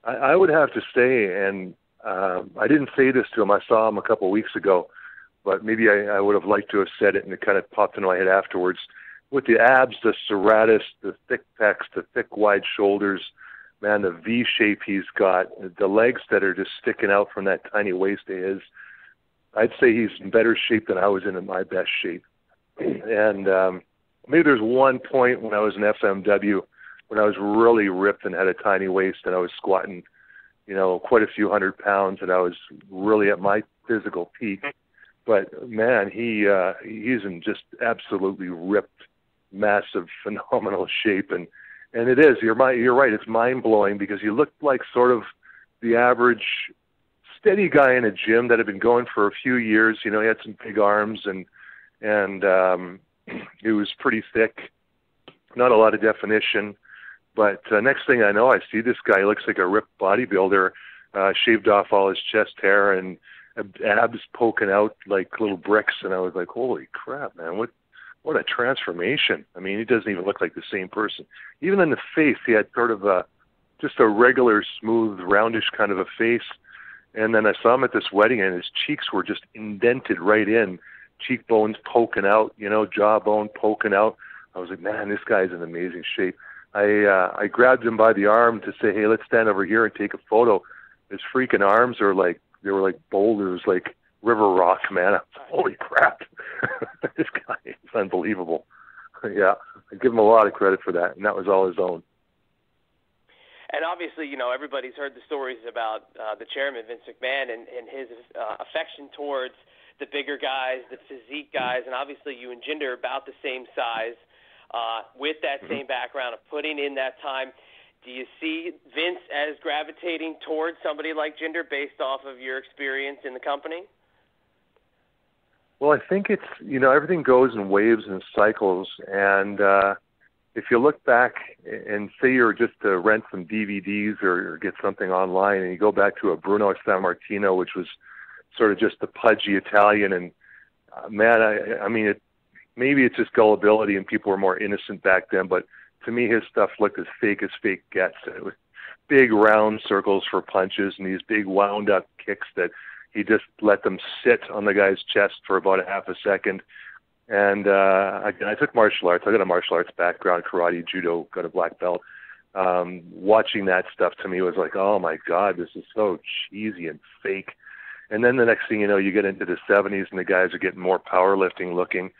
I would have to say, and I didn't say this to him. I saw him a couple of weeks ago, but maybe I would have liked to have said it, and it kind of popped into my head afterwards. With the abs, the serratus, the thick pecs, the thick, wide shoulders, man, the V shape he's got, the legs that are just sticking out from that tiny waist of his, I'd say he's in better shape than I was in my best shape. And maybe there's one point when I was in FMW when I was really ripped and had a tiny waist and I was squatting, quite a few hundred pounds, and I was really at my physical peak. But man, he's in just absolutely ripped, massive, phenomenal shape, and it is. You're right. It's mind blowing because you look like sort of the average steady guy in a gym that had been going for a few years. He had some big arms and it was pretty thick, not a lot of definition. But next thing I know, I see this guy. He looks like a ripped bodybuilder, shaved off all his chest hair and abs poking out like little bricks. And I was like, holy crap, man, what a transformation. I mean, he doesn't even look like the same person. Even in the face, he had sort of just a regular, smooth, roundish kind of a face. And then I saw him at this wedding, and his cheeks were just indented right in, cheekbones poking out, jawbone poking out. I was like, man, this guy's in amazing shape. I grabbed him by the arm to say, hey, let's stand over here and take a photo. His freaking arms are they were like boulders, like river rock, man. Holy crap. This guy is unbelievable. Yeah, I give him a lot of credit for that, and that was all his own. And obviously, everybody's heard the stories about the chairman, Vince McMahon, and his affection towards the bigger guys, the physique guys, and obviously you and Jinder are about the same size. With that same background of putting in that time, do you see Vince as gravitating towards somebody like Jinder based off of your experience in the company? Well, I think it's, everything goes in waves and cycles. And if you look back and say you're just to rent some DVDs or get something online and you go back to a Bruno Sammartino, which was sort of just the pudgy Italian, and man, I mean, maybe it's just gullibility and people were more innocent back then, but to me his stuff looked as fake gets. It was big round circles for punches and these big wound up kicks that he just let them sit on the guy's chest for about a half a second. And I took martial arts. I got a martial arts background, karate, judo, got a black belt. Watching that stuff to me was like, oh my God, this is so cheesy and fake. And then the next thing you know, you get into the 70s and the guys are getting more powerlifting looking.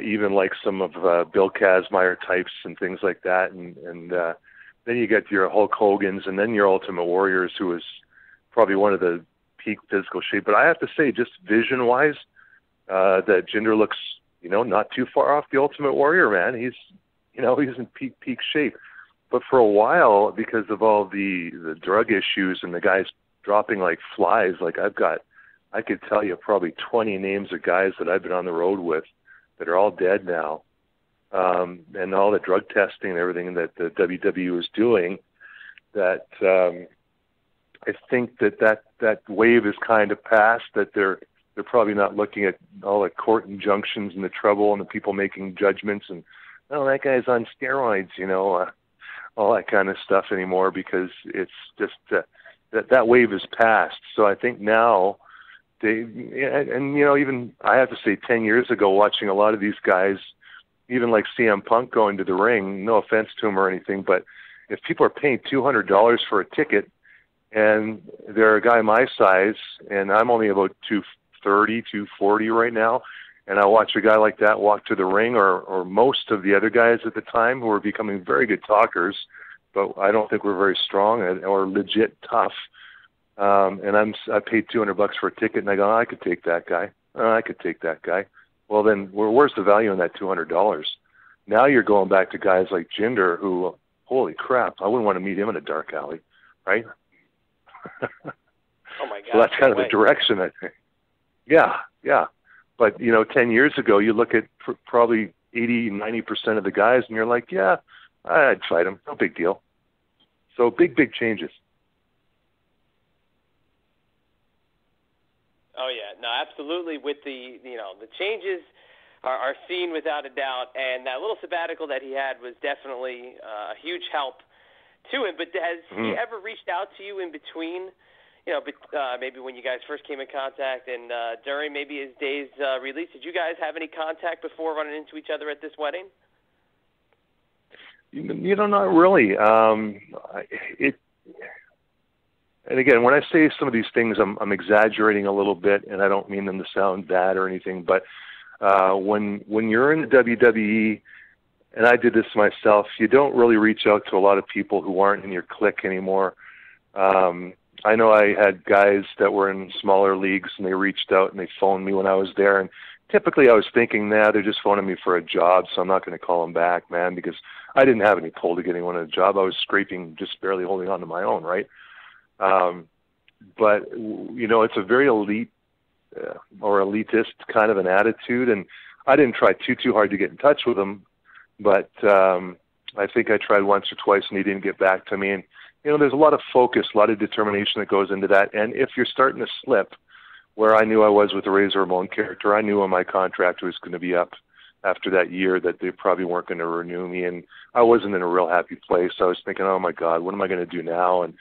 Even like some of Bill Kazmaier types and things like that. And then you get your Hulk Hogan's and then your Ultimate Warriors, who is probably one of the peak physical shape. But I have to say, just vision-wise, that Jinder looks, not too far off the Ultimate Warrior, man. He's in peak shape. But for a while, because of all the drug issues and the guys dropping like flies, like I could tell you probably 20 names of guys that I've been on the road with that are all dead now. And all the drug testing and everything that the WWE is doing, that I think that wave is kind of past, that they're probably not looking at all the court injunctions and the trouble and the people making judgments and, oh, that guy's on steroids, all that kind of stuff anymore, because it's just that wave is past. So I think now even I have to say 10 years ago, watching a lot of these guys, even like CM Punk going to the ring, no offense to him or anything, but if people are paying $200 for a ticket and they're a guy my size and I'm only about 230, 240 right now, and I watch a guy like that walk to the ring, or most of the other guys at the time who are becoming very good talkers, but I don't think we're very strong or legit tough. And I paid $200 for a ticket, and I go, I could take that guy. I could take that guy. Well, then where's the value in that $200? Now you're going back to guys like Jinder, who, holy crap, I wouldn't want to meet him in a dark alley, right? Oh my God! So that's kind of the direction, I think. Yeah. But 10 years ago, you look at probably 80, 90% of the guys, and you're like, yeah, I'd fight him. No big deal. So big changes. Oh yeah, no, absolutely. With the changes are seen without a doubt, and that little sabbatical that he had was definitely a huge help to him. But has he ever reached out to you in between, maybe when you guys first came in contact and during maybe his day's release? Did you guys have any contact before running into each other at this wedding? Not really. And again, when I say some of these things, I'm exaggerating a little bit, and I don't mean them to sound bad or anything. But when you're in the WWE, and I did this myself, you don't really reach out to a lot of people who aren't in your clique anymore. I know I had guys that were in smaller leagues, and they reached out and they phoned me when I was there. And typically I was thinking, they're just phoning me for a job, so I'm not going to call them back, man, because I didn't have any pull to get anyone a job. I was scraping, just barely holding on to my own, right? But, it's a very elite or elitist kind of an attitude, and I didn't try too hard to get in touch with him, but I think I tried once or twice, and he didn't get back to me. And, there's a lot of focus, a lot of determination that goes into that, and if you're starting to slip, where I knew I was with the Razor Ramon character, I knew when my contract was going to be up after that year that they probably weren't going to renew me, and I wasn't in a real happy place. I was thinking, oh, my God, what am I going to do now? And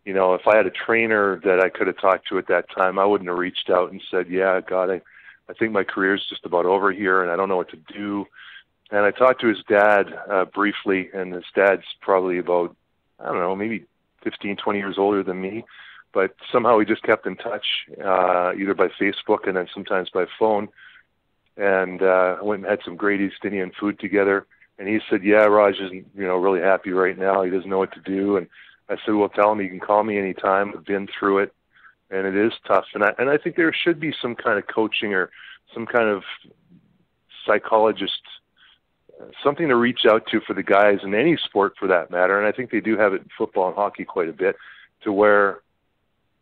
if I had a trainer that I could have talked to at that time, I wouldn't have reached out and said, yeah, God, I think my career's just about over here and I don't know what to do. And I talked to his dad briefly, and his dad's probably about, I don't know, maybe 15, 20 years older than me. But somehow we just kept in touch, either by Facebook and then sometimes by phone. And went and had some great East Indian food together. And he said, yeah, Raj isn't, really happy right now. He doesn't know what to do. And I said, well, tell him he can call me anytime. I've been through it, and it is tough. And I think there should be some kind of coaching or some kind of psychologist, something to reach out to for the guys in any sport for that matter. And I think they do have it in football and hockey quite a bit, to where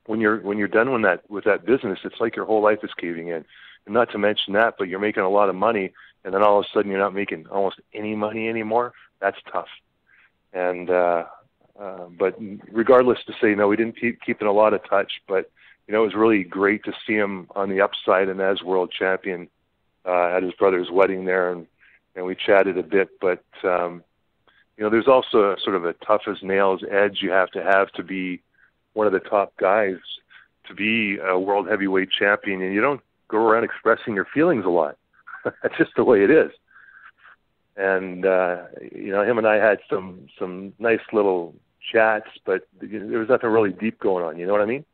when you're done with that business, it's like your whole life is caving in. And not to mention that, but you're making a lot of money, and then all of a sudden you're not making almost any money anymore. That's tough. And but regardless, to say, no, we didn't keep in a lot of touch, but it was really great to see him on the upside and as world champion at his brother's wedding there, and we chatted a bit. But there's also a sort of a tough as nails edge you have to be one of the top guys to be a world heavyweight champion, and you don't go around expressing your feelings a lot. That's just the way it is. And him and I had some nice little chats, but there was nothing really deep going on. You know what I mean?